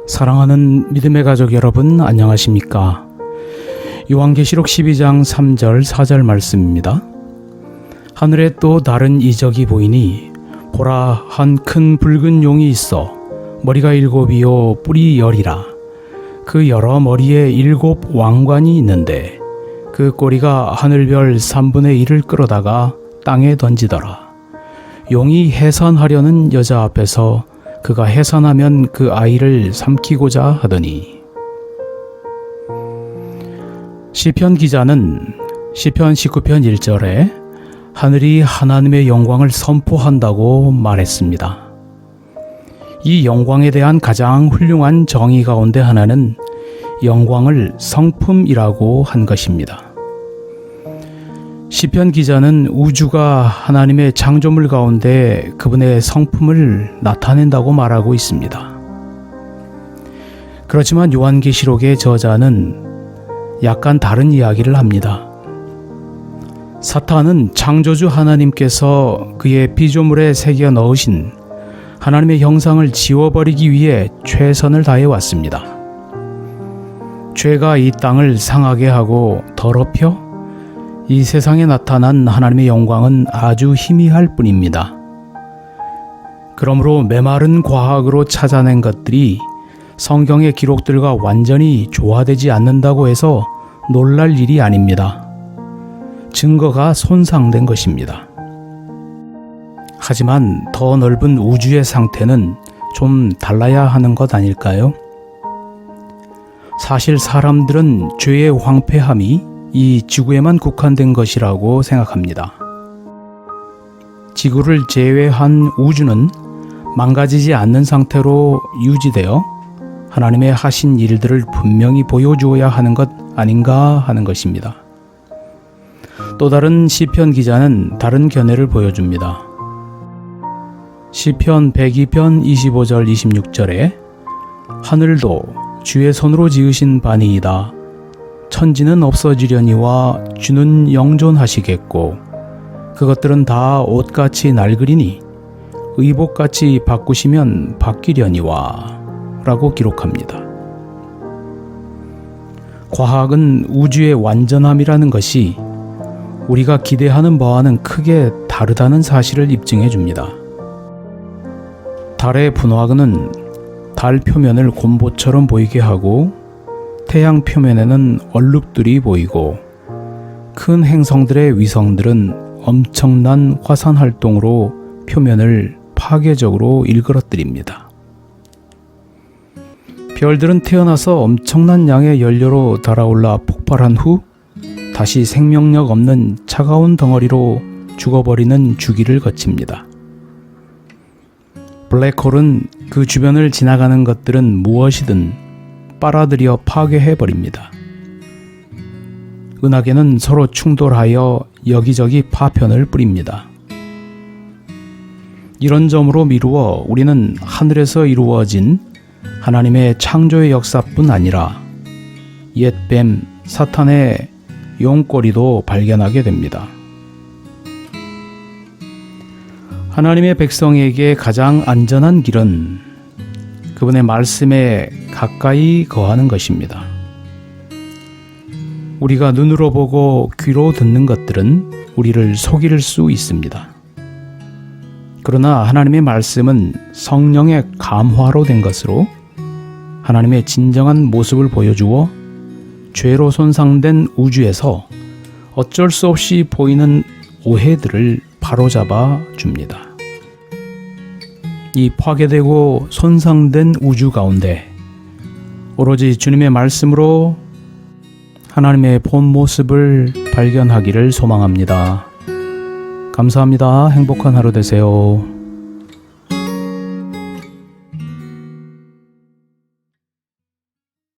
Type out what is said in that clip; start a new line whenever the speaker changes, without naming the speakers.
사랑하는 믿음의 가족 여러분, 안녕하십니까? 요한계시록 12장 3절 4절 말씀입니다. 하늘에 또 다른 이적이 보이니 보라, 한 큰 붉은 용이 있어 머리가 7이요 뿔이 10이라. 그 여러 머리에 7 왕관이 있는데 그 꼬리가 하늘별 3분의 1을 끌어다가 땅에 던지더라. 용이 해산하려는 여자 앞에서 그가 해산하면 그 아이를 삼키고자 하더니. 시편 기자는 시편 19편 1절에 하늘이 하나님의 영광을 선포한다고 말했습니다. 이 영광에 대한 가장 훌륭한 정의 가운데 하나는 영광을 성품이라고 한 것입니다. 시편 기자는 우주가 하나님의 창조물 가운데 그분의 성품을 나타낸다고 말하고 있습니다. 그렇지만 요한계시록의 저자는 약간 다른 이야기를 합니다. 사탄은 창조주 하나님께서 그의 피조물에 새겨 넣으신 하나님의 형상을 지워버리기 위해 최선을 다해 왔습니다. 죄가 이 땅을 상하게 하고 더럽혀 이 세상에 나타난 하나님의 영광은 아주 희미할 뿐입니다. 그러므로 메마른 과학으로 찾아낸 것들이 성경의 기록들과 완전히 조화되지 않는다고 해서 놀랄 일이 아닙니다. 증거가 손상된 것입니다. 하지만 더 넓은 우주의 상태는 좀 달라야 하는 것 아닐까요? 사실 사람들은 죄의 황폐함이 이 지구에만 국한된 것이라고 생각합니다. 지구를 제외한 우주는 망가지지 않는 상태로 유지되어 하나님의 하신 일들을 분명히 보여주어야 하는 것 아닌가 하는 것입니다. 또 다른 시편 기자는 다른 견해를 보여줍니다. 시편 102편 25절 26절에 하늘도 주의 손으로 지으신 바니이다. 천지는 없어지려니와 주는 영존하시겠고 그것들은 다 옷같이 낡으리니 의복같이 바꾸시면 바뀌려니와 라고 기록합니다. 과학은 우주의 완전함이라는 것이 우리가 기대하는 바와는 크게 다르다는 사실을 입증해 줍니다. 달의 분화구는 달 표면을 곰보처럼 보이게 하고 태양 표면에는 얼룩들이 보이고 큰 행성들의 위성들은 엄청난 화산 활동으로 표면을 파괴적으로 일그러뜨립니다. 별들은 태어나서 엄청난 양의 연료로 달아올라 폭발한 후 다시 생명력 없는 차가운 덩어리로 죽어버리는 주기를 거칩니다. 블랙홀은 그 주변을 지나가는 것들은 무엇이든 빨아들여 파괴해버립니다. 은하계는 서로 충돌하여 여기저기 파편을 뿌립니다. 이런 점으로 미루어 우리는 하늘에서 이루어진 하나님의 창조의 역사뿐 아니라 옛 뱀 사탄의 용꼬리도 발견하게 됩니다. 하나님의 백성에게 가장 안전한 길은 그분의 말씀에 가까이 거하는 것입니다. 우리가 눈으로 보고 귀로 듣는 것들은 우리를 속일 수 있습니다. 그러나 하나님의 말씀은 성령의 감화로 된 것으로 하나님의 진정한 모습을 보여주어 죄로 손상된 우주에서 어쩔 수 없이 보이는 오해들을 바로잡아 줍니다. 이 파괴되고 손상된 우주 가운데 오로지 주님의 말씀으로 하나님의 본 모습을 발견하기를 소망합니다. 감사합니다. 행복한 하루 되세요.